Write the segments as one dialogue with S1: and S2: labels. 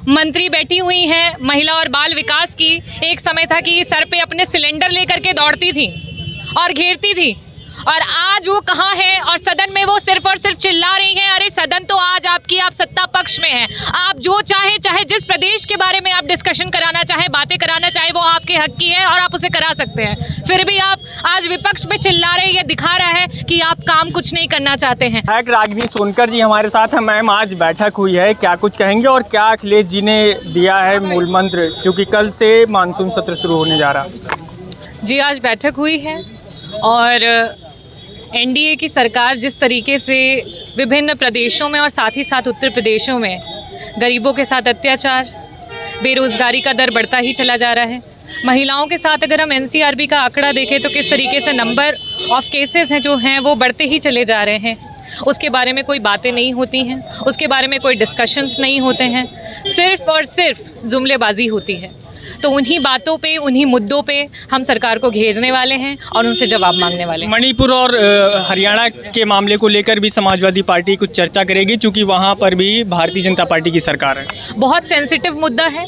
S1: मंत्री बैठी हुई हैं महिला और बाल विकास की। एक समय था कि सर पे अपने सिलेंडर लेकर के दौड़ती थी और घेरती थी, और आज वो कहाँ है और सदन में वो सिर्फ और सिर्फ चिल्ला रही हैं। अरे सदन तो आज आपकी, आप सत्ता पक्ष में हैं, आप जो चाहे जिस प्रदेश के बारे में आप डिस्कशन कराना चाहे, बातें कराना चाहे, वो आपके हक की है और आप उसे करा सकते हैं। फिर भी आप आज विपक्ष में चिल्ला रहे हैं, ये दिखा रहा है कि आप काम कुछ नहीं करना चाहते हैं।
S2: रागिनी सोनकर जी हमारे साथ हैं। मैम, आज बैठक हुई है, क्या कुछ कहेंगे और क्या अखिलेश जी ने दिया है मूल मंत्र, क्योंकि कल से मानसून सत्र शुरू होने जा रहा?
S1: जी, आज बैठक हुई है और एनडीए की सरकार जिस तरीके से विभिन्न प्रदेशों में और साथ ही साथ उत्तर प्रदेशों में गरीबों के साथ अत्याचार, बेरोज़गारी का दर बढ़ता ही चला जा रहा है। महिलाओं के साथ अगर हम एनसीआरबी का आंकड़ा देखें तो किस तरीके से नंबर ऑफ़ केसेस हैं जो हैं वो बढ़ते ही चले जा रहे हैं, उसके बारे में कोई बातें नहीं होती हैं, उसके बारे में कोई डिस्कशंस नहीं होते हैं, सिर्फ़ और सिर्फ जुमलेबाजी होती है। तो उन्हीं बातों पे, उन्हीं मुद्दों पे हम सरकार को घेरने वाले हैं और उनसे जवाब मांगने वाले हैं।
S2: मणिपुर और हरियाणा के मामले को लेकर भी समाजवादी पार्टी कुछ चर्चा करेगी, क्योंकि वहाँ पर भी भारतीय जनता पार्टी की सरकार है। बहुत
S1: सेंसिटिव मुद्दा है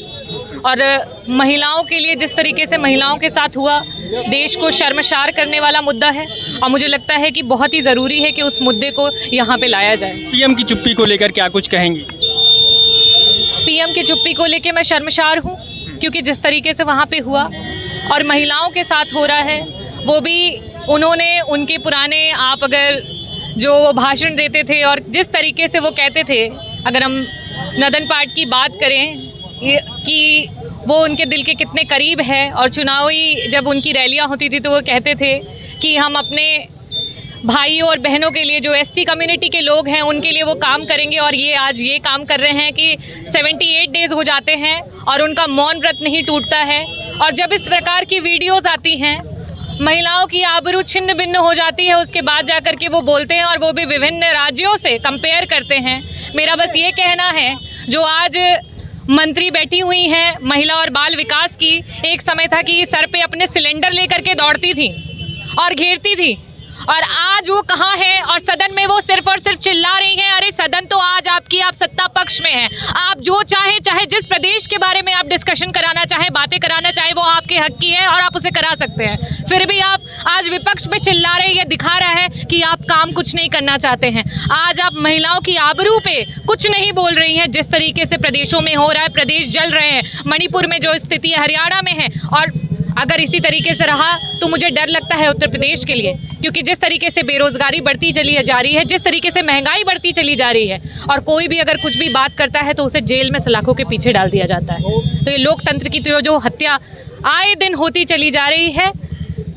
S1: और महिलाओं के लिए जिस तरीके से महिलाओं के साथ हुआ, देश को शर्मसार करने वाला मुद्दा है और मुझे लगता है कि बहुत ही ज़रूरी है कि उस मुद्दे को यहाँ पे लाया जाए।
S2: पीएम की चुप्पी को लेकर क्या कुछ कहेंगी?
S1: पीएम की चुप्पी को लेकर मैं शर्मसार हूँ, क्योंकि जिस तरीके से वहाँ पे हुआ और महिलाओं के साथ हो रहा है, वो भी उन्होंने उनके पुराने, आप अगर जो भाषण देते थे और जिस तरीके से वो कहते थे, अगर हम नदन पाठ की बात करें कि वो उनके दिल के कितने करीब है, और चुनावी जब उनकी रैलियाँ होती थी तो वो कहते थे कि हम अपने भाइयों और बहनों के लिए, जो एसटी कम्युनिटी के लोग हैं, उनके लिए वो काम करेंगे, और ये आज ये काम कर रहे हैं कि 78 डेज़ हो जाते हैं और उनका मौन व्रत नहीं टूटता है। और जब इस प्रकार की वीडियोज़ आती हैं, महिलाओं की आबरू छिन्न भिन्न हो जाती है, उसके बाद जाकर के वो बोलते हैं और वो भी विभिन्न राज्यों से कंपेयर करते हैं। मेरा बस ये कहना है, जो आज मंत्री बैठी हुई हैं महिला और बाल विकास की, एक समय था कि सर पे अपने सिलेंडर लेकर के दौड़ती थी और घेरती थी, और आज वो कहाँ है और सदन में वो सिर्फ और सिर्फ चिल्ला रही हैं। अरे सदन तो आज आपकी, आप सत्ता पक्ष में हैं, आप जो चाहे जिस प्रदेश के बारे में आप डिस्कशन कराना चाहे, बातें कराना चाहे, वो आपके हक की है और आप उसे करा सकते हैं। फिर भी आप आज विपक्ष में चिल्ला रहे हैं, ये दिखा रहा है कि आप काम कुछ नहीं करना चाहते हैं। आज आप महिलाओं की आबरू पे कुछ नहीं बोल रही हैं। जिस तरीके से प्रदेशों में हो रहा है, प्रदेश जल रहे हैं, मणिपुर में जो स्थिति है, हरियाणा में है, और अगर इसी तरीके से रहा तो मुझे डर लगता है उत्तर प्रदेश के लिए, क्योंकि जिस तरीके से बेरोज़गारी बढ़ती चली जा रही है, जिस तरीके से महंगाई बढ़ती चली जा रही है, और कोई भी अगर कुछ भी बात करता है तो उसे जेल में सलाखों के पीछे डाल दिया जाता है। तो ये लोकतंत्र की तो जो हत्या आए दिन होती चली जा रही है,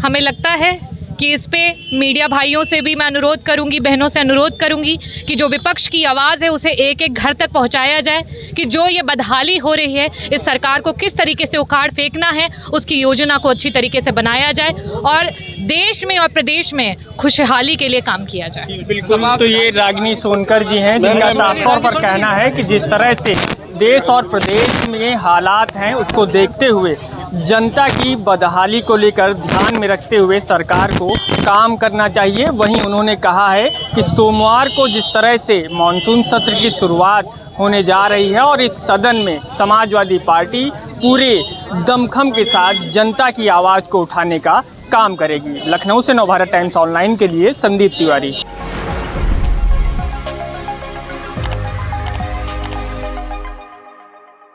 S1: हमें लगता है कि इस पे मीडिया भाइयों से भी मैं अनुरोध करूंगी, बहनों से अनुरोध करूंगी कि जो विपक्ष की आवाज़ है उसे एक एक घर तक पहुंचाया जाए, कि जो ये बदहाली हो रही है, इस सरकार को किस तरीके से उखाड़ फेंकना है, उसकी योजना को अच्छी तरीके से बनाया जाए और देश में और प्रदेश में खुशहाली के लिए काम किया जाए।
S2: बिल्कुल। तो ये रागिनी सोनकर जी हैं, जिनका साफ तौर पर कहना है कि जिस तरह से देश और प्रदेश में हालात हैं, उसको देखते हुए जनता की बदहाली को लेकर ध्यान में रखते हुए सरकार को काम करना चाहिए। वहीं उन्होंने कहा है कि सोमवार को जिस तरह से मानसून सत्र की शुरुआत होने जा रही है और इस सदन में समाजवादी पार्टी पूरे दमखम के साथ जनता की आवाज़ को उठाने का काम करेगी। लखनऊ से नवभारत टाइम्स ऑनलाइन के लिए संदीप तिवारी।